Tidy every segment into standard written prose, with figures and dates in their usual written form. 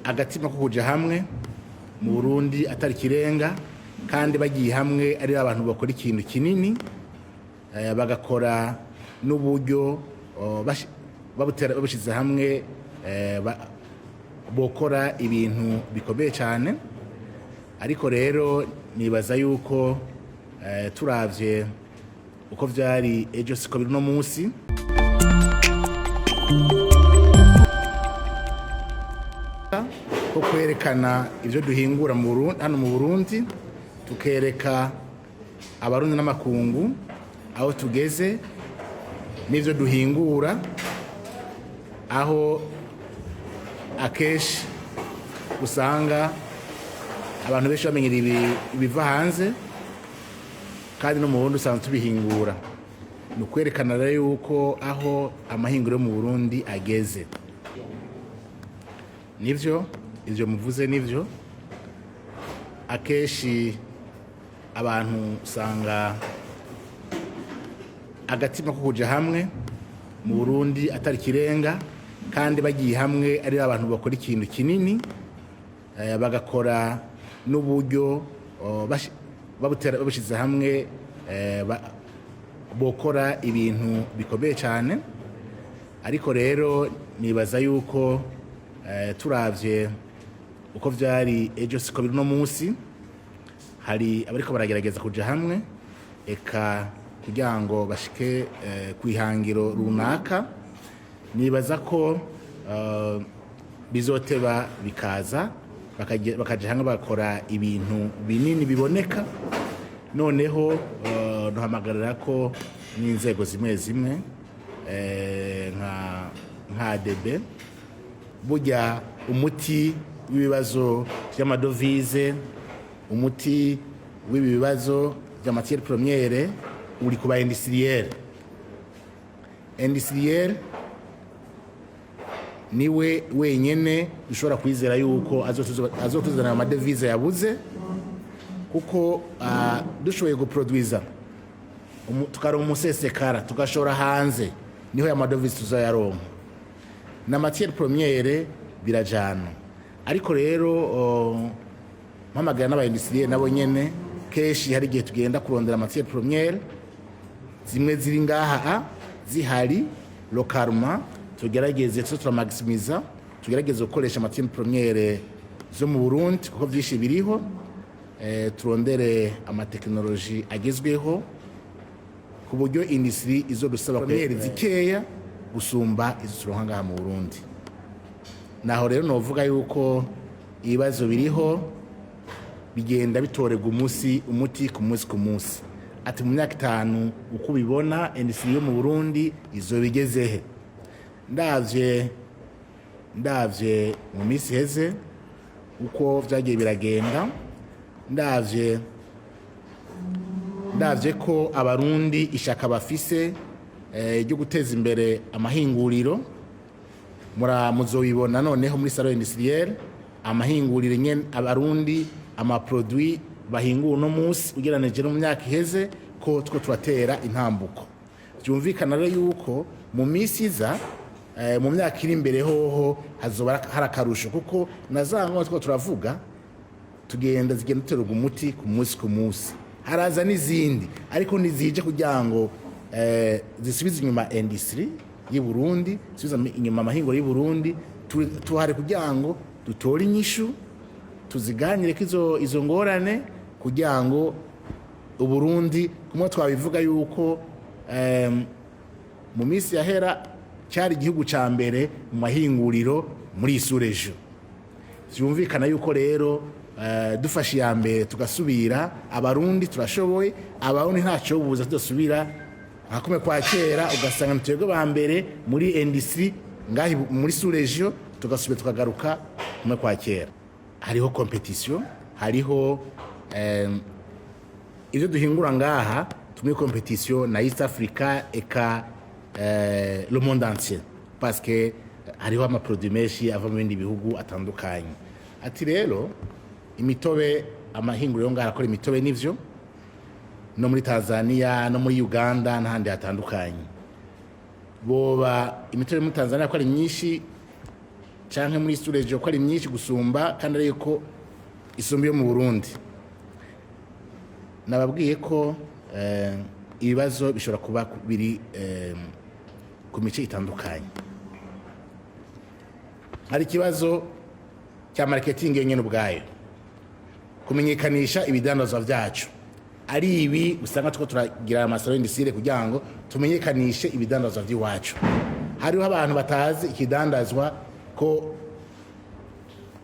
agatima ko kuja hamwe mu Burundi atari kirenga kandi bagiye hamwe ari abantu bakora ikintu kinini bagakora n'uburyo babushize hamwe bokora ibintu bikomeye cyane. Ariko rero nibaza yuko turavye uko vyari ejo siko biri no munsi ko kwerekana ivyo duhingura mu Burundi, hano mu Burundi tukereka abarundi n'amakungu aho tugeze n'ivyo duhingura, aho akeshi usanga abantu benshi bamenyera ibiva hanze kandi no mu Burundi usanga tubihingura. Ni ukwerekana rero yuko aho amahinguriro mu Burundi ageze. Nivyo ivyo muvuze nivyo, akeshi abantu usanga agatima ko kuja hamwe mu Burundi atari kirenga kandi bagiye hamwe ari abantu bakora ikintu kinini bagakora n'uburyo babushize hamwe bokora ibintu bikomeye cyane. Ariko rero nibaza yuko turavye uko vyari ejo siko biri no munsi, hari abariko baragerageza kuja hamwe eka kugira ngo bashike kwihangiro runaka. Nibaza ko bizoteba bikaza bakaja hamwe bakora ibintu binini biboneka. Noneho duhamagarira ko n'inzego zimwe zimwe nka debe burya umuti w'ibibazo by'amadovize, umuti w'ibibazo by'amatière première uri kuba industriel niwe wenyene ushobora kwizera yuko azotuzanira amadevize yabuze, kuko dushoboye guproduiza tukaronka umusesekara tugashora hanze niho ya madevize tuzayaronka. Na matière première birajana. Ariko rero mpamagara n'abaindustriel nabo nyene keshi hari igihe tugenda kurondera matière première zimwe ziri ngaha zihari localement, tugerageze turamaximiza, tugerageze gukoresha matière première zo mu Burundi kuko vyinshi biriho, turondere amateknoloji agezweho ku buryo industrie izo dusaba première zikeya gusumba izo turonka ngaha mu Burundi. Naho rero novuga yuko ibibazo biriho bigenda bitorega umuti ku munsi. Ati mu myaka 5 uko bibona industrie yo mu Burundi izo bigezehe. Ndavye mu misi heze uko vyagiye biragenda, ndavye ko abarundi ishaka bafise ryo guteza imbere amahinguriro. Muzobibona noneho muri salon industrielle amahinguriro nyene abarundi amaproduit bahingura no munsi ugereranije no mu myaka iheze ko turatera intambuko. Byumvikana rero yuko mu misi iza mu myaka iri imbere hoho hazoba harakarusho, kuko nazango turavuga zigenda duterwa umuti ku munsi. Haraza n'izindi ariko nizije kugira ngo zisubize inyuma industry y'u Burundi, zisubiza inyuma amahinguriro y'u Burundi. Tuhari kugira ngo dutore inyishu tuziganire ko izo ngorane kugira ngo u Burundi kumwe twabivuga yuko mu minsi yahera cyari igihugu ca mbere mu mahinguriro muri isurejo. Byumvikana yuko rero dufashe ya mbere tugasubira, abarundi turashoboye, abarundi ntacyo buza tudasubira nkakume kwa kera ugasanga ntwego ba mbere muri industry ngahi muri surejo, tugasubira tukagaruka kumwe kwa kera. Hariho competition, hariho ivyo duhingura ngaha tumwe competition na East Africa eka le monde entier, parce que hariho amaproduit menshi ava mu bindi bihugu atandukanye. Ati rero imitobe amahinguriro ngaha akora imitobe n'ivyo no muri Tanzania no muri Uganda n'ahandi hatandukanye. Boba imitobe muri Tanzania ko ari nyinshi canke muri storage ko ari myinshi gusumba kandi ari ko isumbiye mu Burundi. Nababwiye ko ibibazo bishobora kuba biri ku mice itandukanye. Hari ikibazo cya marketing yenyene ubwayo, kumenyekanisha ibidandazwa byacu, ari ibi usanga tuko turagira amasaro y'indisire kugira ngo tumenyekanishe ibidandazwa by'iwacu. Hariho abantu batazi ikidandazwa ko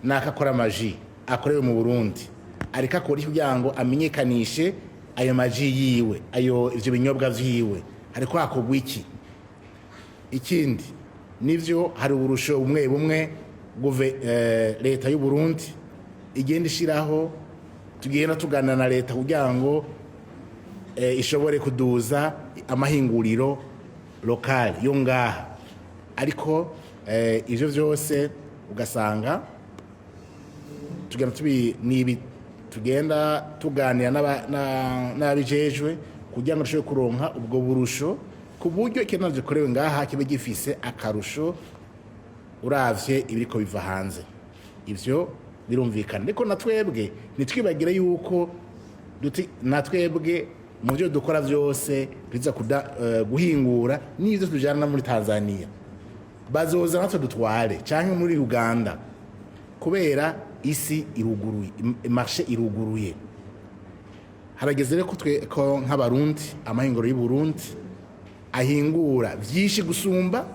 nakakora maji akorewe mu Burundi, ariko akora kugira ngo amenyekanishe ayo maji yiwe, ayo ivyo binyobwa vyiwe, ariko akogwa iki. Ikindi nivyo hari uburusho bumwe leta y'u Burundi igenda ishiraho, tugenda tuganana na leta kugira ngo ishobore kuduza amahinguriro lokal yo ngaha, ariko ivyo vyose ugasanga tugenda tuganira n'abijejwe kugira ngo dushobore kuronka ubwo burusho ku buryo ikintu gikorewe ngaha kibe gifise akarusho uravye ibiriko biva hanze. Ivyo birumvikana, ariko natwebwe nitwibagire yuko natwebwe mu byo dukora byose biza guhingura n'ivyo tujana muri Tanzania bazoza natwe dutware canke muri Uganda, kubera isi iruguruye, marché iruguruye. Harageze rero ko nk'abarundi amahinguriro y'u Burundi ahingura vyinshi gusumba,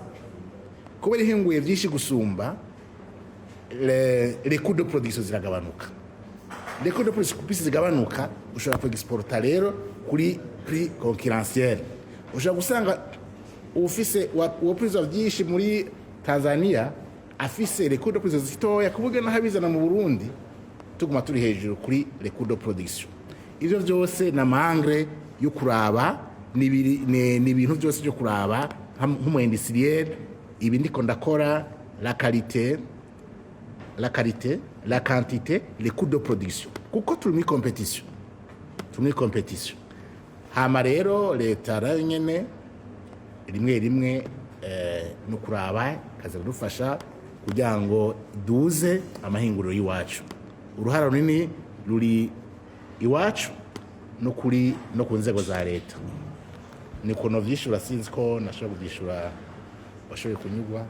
kubera ihinguye vyinshi gusumba les coûts de production ziragabanuka. Les coûts de production zigabanuka, ushobora kuexporta rero kuri prix concurrentiel. Ushobora gusanga ufise uwapriza vyinshi muri Tanzania afise les coûts de production zitoya kuburyo nahabizana mu Burundi tuguma turi hejuru kuri les coûts de production. Ivyo vyose na mangre yo kuraba ni ibintu byose byo kuraba nk'umu industriel. Ibi ndiko ndakora la qualité, la quantité, les coûts de production, kuko turi muri competition. Hama rero leta nayo nyene rimwe no kuraba kaza kudufasha kugira ngo duze amahinguriro y'iwacu. Uruhara runini ruri iwacu no ku nzego za leta. Niko no vyishura, sinzi ko nashobora kuvyishura bashoboye kunyugwa.